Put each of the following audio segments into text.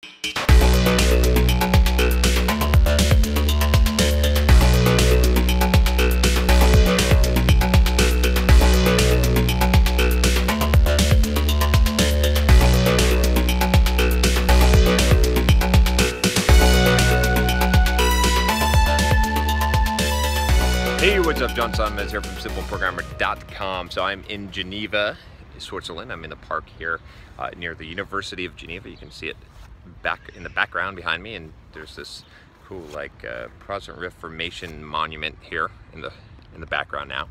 Hey, what's up? John Sonmez here from simpleprogrammer.com. So I'm in Geneva, Switzerland. I'm in the park here near the University of Geneva. You can see it back in the background behind me, and there's this cool Protestant Reformation monument here in the background now.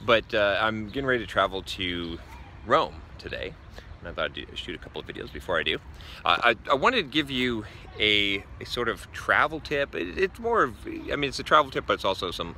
But I'm getting ready to travel to Rome today, and I thought I'd shoot a couple of videos before I do. I wanted to give you a sort of travel tip. It's more of, I mean, it's a travel tip, but it's also some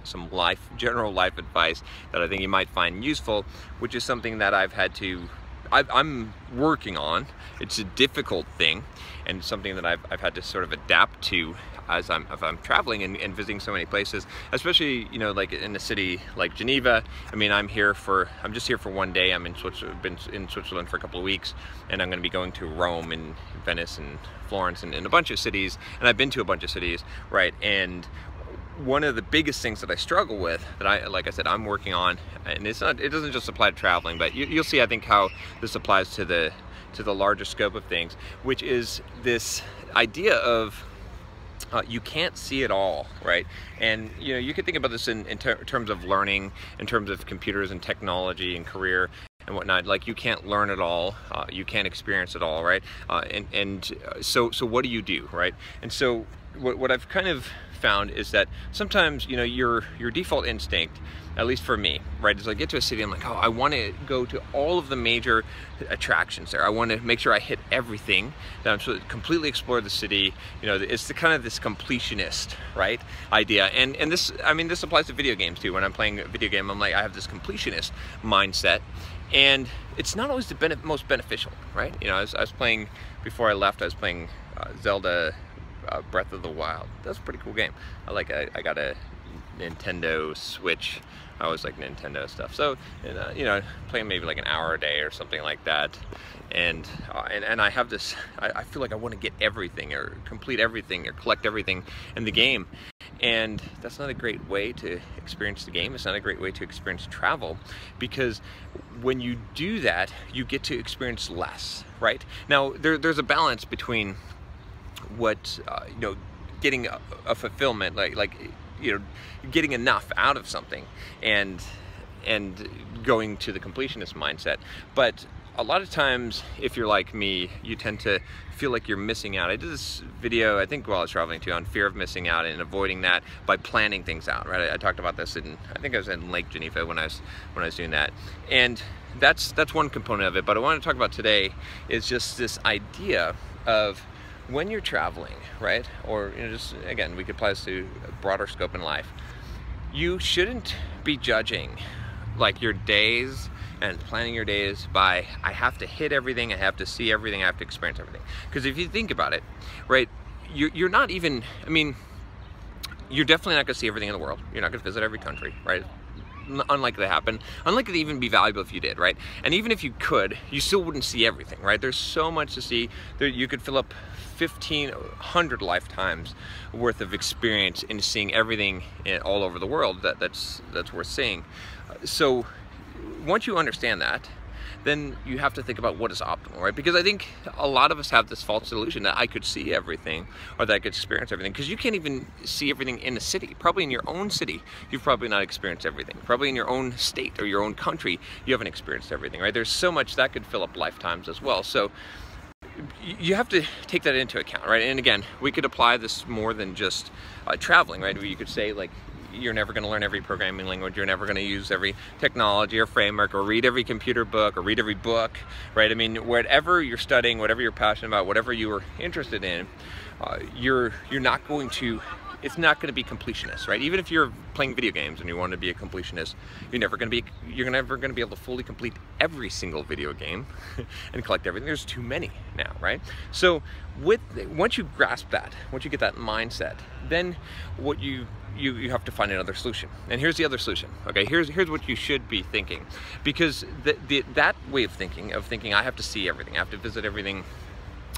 general life advice that I think you might find useful, which is something that I'm working on. It's a difficult thing, and something that I've had to sort of adapt to as I'm traveling and visiting so many places, especially, you know, like in a city like Geneva. I mean, I'm just here for one day. I'm in Switzerland, been in Switzerland for a couple of weeks, and I'm going to be going to Rome and Venice and Florence and a bunch of cities, and I've been to a bunch of cities, right? And one of the biggest things that I struggle with, that like I said, I'm working on, and it doesn't just apply to traveling, but you'll see, I think, how this applies to the larger scope of things, which is this idea of you can't see it all, right? And you know, you could think about this in terms of learning, in terms of computers and technology and career and whatnot. Like, you can't learn it all, you can't experience it all, right? So what do you do, right? And so what I've kind of found is that sometimes, you know, your default instinct, at least for me, right, is I get to a city, I'm like, oh, I want to go to all of the major attractions there. I want to make sure I hit everything, that I'm sort of completely explore the city. You know, it's the kind of this completionist, right, idea. And this, I mean, this applies to video games too. When I'm playing a video game, I'm like, I have this completionist mindset, and it's not always the most beneficial, right? You know, I was playing, before I left, I was playing Zelda Breath of the Wild. That's a pretty cool game. I got a Nintendo Switch. I always like Nintendo stuff. So, you know, playing maybe like an hour a day or something like that. And I have this, I feel like I want to get everything or complete everything or collect everything in the game. And that's not a great way to experience the game. It's not a great way to experience travel, because when you do that, you get to experience less, right? Now, there's a balance between what, you know, getting a fulfillment, like, you know, getting enough out of something, and going to the completionist mindset. But a lot of times, if you're like me, you tend to feel like you're missing out. I did this video, I think, while I was traveling too, on fear of missing out and avoiding that by planning things out, right? I talked about this I think I was in Lake Geneva when I was doing that. And that's one component of it. But I want to talk about today is just this idea of, when you're traveling, right, or, you know, just, again, we could apply this to a broader scope in life, you shouldn't be judging like your days and planning your days by, I have to hit everything, I have to see everything, I have to experience everything. Because if you think about it, right, you're not even, I mean, you're definitely not going to see everything in the world. You're not going to visit every country, right? Unlikely to happen, unlikely to even be valuable if you did, right? And even if you could, you still wouldn't see everything, right? There's so much to see. You could fill up 1,500 lifetimes worth of experience in seeing everything all over the world that's worth seeing. So once you understand that, then you have to think about what is optimal, right? Because I think a lot of us have this false illusion that I could see everything, or that I could experience everything, because you can't even see everything in a city. Probably in your own city, you've probably not experienced everything. Probably in your own state or your own country, you haven't experienced everything, right? There's so much that could fill up lifetimes as well. So you have to take that into account, right? And again, we could apply this more than just traveling, right? You could say, like, you're never going to learn every programming language, you're never going to use every technology or framework, or read every computer book, or read every book, right? I mean, whatever you're studying, whatever you're passionate about, whatever you are interested in, you're not going to, it's not going to be completionist, right? Even if you're playing video games and you want to be a completionist, you're never going to be able to fully complete every single video game and collect everything. There's too many now, right? So once you grasp that, once you get that mindset, then what you have to find another solution. And here's the other solution. Okay, here's what you should be thinking, because that way of thinking I have to see everything, I have to visit everything,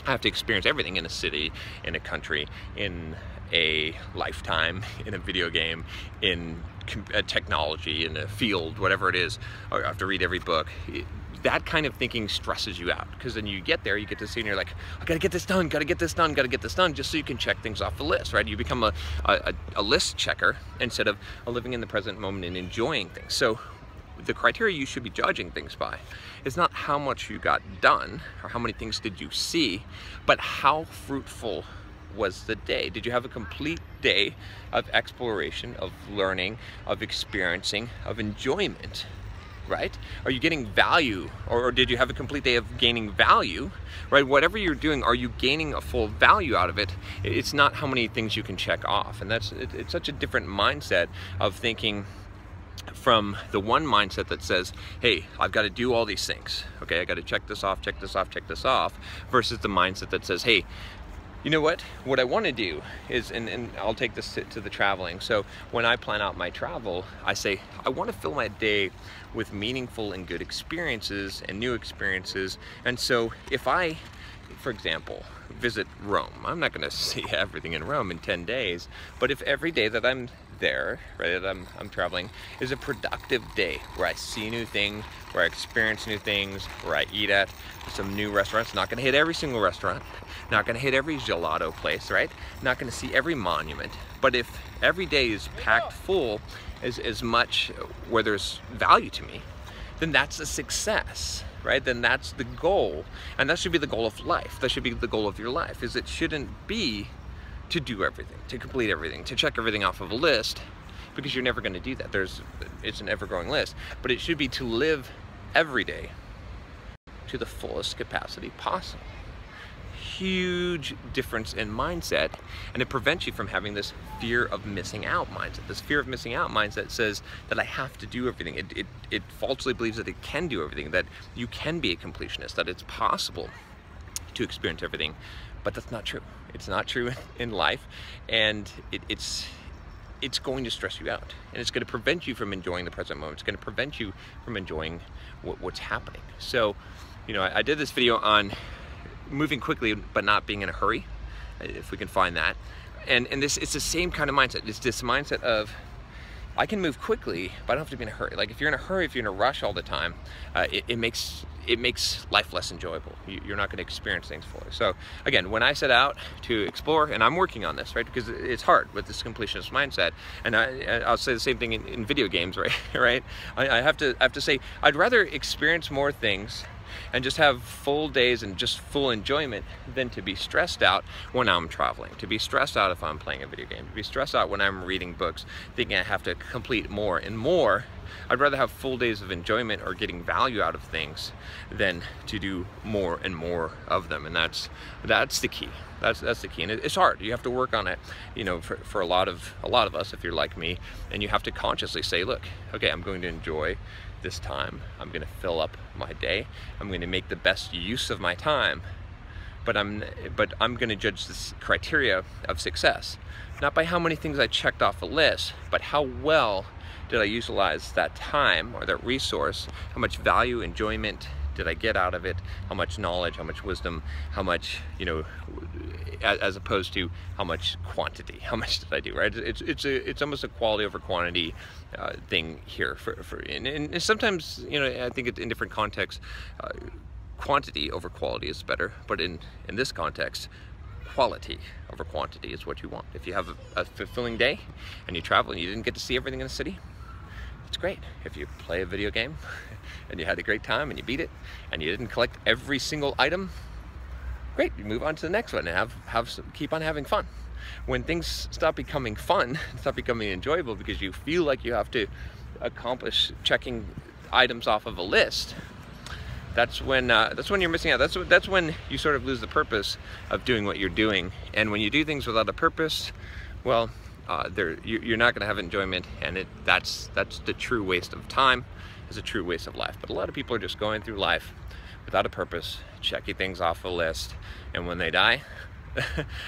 I have to experience everything in a city, in a country, in a lifetime, in a video game, in technology, in a field, whatever it is. Or I have to read every book. That kind of thinking stresses you out, because then you get there, you get to see, and you're like, I gotta get this done, gotta get this done, gotta get this done, just so you can check things off the list, right? You become a list checker instead of living in the present moment and enjoying things. So the criteria you should be judging things by is not how much you got done or how many things did you see, but how fruitful was the day. Did you have a complete day of exploration, of learning, of experiencing, of enjoyment, right? Are you getting value, or did you have a complete day of gaining value, right? Whatever you're doing, are you gaining a full value out of it? It's not how many things you can check off. And it's such a different mindset of thinking from the one mindset that says, hey, I've got to do all these things. Okay, I got to check this off, check this off, check this off, versus the mindset that says, hey, you know what I want to do is, and I'll take this to the traveling. So when I plan out my travel, I say, I want to fill my day with meaningful and good experiences and new experiences. And so if I, for example, visit Rome, I'm not going to see everything in Rome in 10 days, but if every day that I'm there, right, that I'm traveling, is a productive day where I see new things, where I experience new things, where I eat at some new restaurants, not going to hit every single restaurant, not going to hit every gelato place, right? Not going to see every monument, but if every day is packed full as much where there's value to me, then that's a success, right? Then that's the goal, and that should be the goal of life. That should be the goal of your life, is it shouldn't be to do everything, to complete everything, to check everything off of a list, because you're never going to do that. It's an ever-growing list, but it should be to live every day to the fullest capacity possible. Huge difference in mindset, and it prevents you from having this fear of missing out mindset. This fear of missing out mindset says that I have to do everything. It falsely believes that it can do everything, that you can be a completionist, that it's possible to experience everything, but that's not true. It's not true in life, and it's going to stress you out, and it's going to prevent you from enjoying the present moment. It's going to prevent you from enjoying what's happening. So, you know, I did this video on moving quickly but not being in a hurry, if we can find that. And it's the same kind of mindset. It's this mindset of, I can move quickly, but I don't have to be in a hurry. Like if you're in a hurry, if you're in a rush all the time, it makes life less enjoyable. You're not going to experience things fully. So again, when I set out to explore, and I'm working on this, right, because it's hard with this completionist mindset, and I'll say the same thing in video games, right? Right? I have to say, I'd rather experience more things and just have full days and just full enjoyment than to be stressed out when I'm traveling, to be stressed out if I'm playing a video game, to be stressed out when I'm reading books, thinking I have to complete more and more. I'd rather have full days of enjoyment or getting value out of things than to do more and more of them. And that's the key. That's the key. And it's hard. You have to work on it, you know, for a lot of us, if you're like me, and you have to consciously say, look, okay, I'm going to enjoy this time. I'm going to fill up my day. I'm going to make the best use of my time. But I'm going to judge this criteria of success, not by how many things I checked off a list, but how well did I utilize that time or that resource? How much value, enjoyment did I get out of it? How much knowledge, how much wisdom, how much, you know, as opposed to how much quantity, how much did I do, right? It's almost a quality over quantity thing here. And sometimes, you know, I think in different contexts, quantity over quality is better, but in this context, quality over quantity is what you want. If you have a fulfilling day and you travel and you didn't get to see everything in the city, it's great. If you play a video game and you had a great time and you beat it and you didn't collect every single item, great, you move on to the next one and keep on having fun. When things stop becoming fun, stop becoming enjoyable because you feel like you have to accomplish checking items off of a list, that's when you're missing out. That's when you sort of lose the purpose of doing what you're doing. And when you do things without a purpose, well, you're not going to have enjoyment, and that's the true waste of time. It's a true waste of life. But a lot of people are just going through life without a purpose, checking things off a list, and when they die,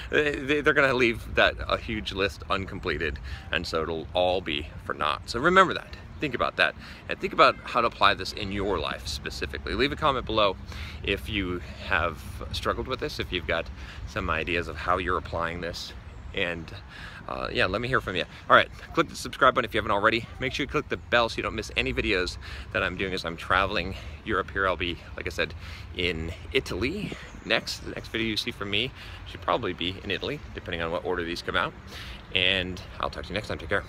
they're going to leave a huge list uncompleted, and so it'll all be for naught. So remember that. think about that, and think about how to apply this in your life specifically. Leave a comment below if you have struggled with this, if you've got some ideas of how you're applying this, and yeah, let me hear from you. All right, click the subscribe button if you haven't already. Make sure you click the bell so you don't miss any videos that I'm doing as I'm traveling Europe here. I'll be, like I said, in Italy next. The next video you see from me should probably be in Italy, depending on what order these come out. And I'll talk to you next time. Take care.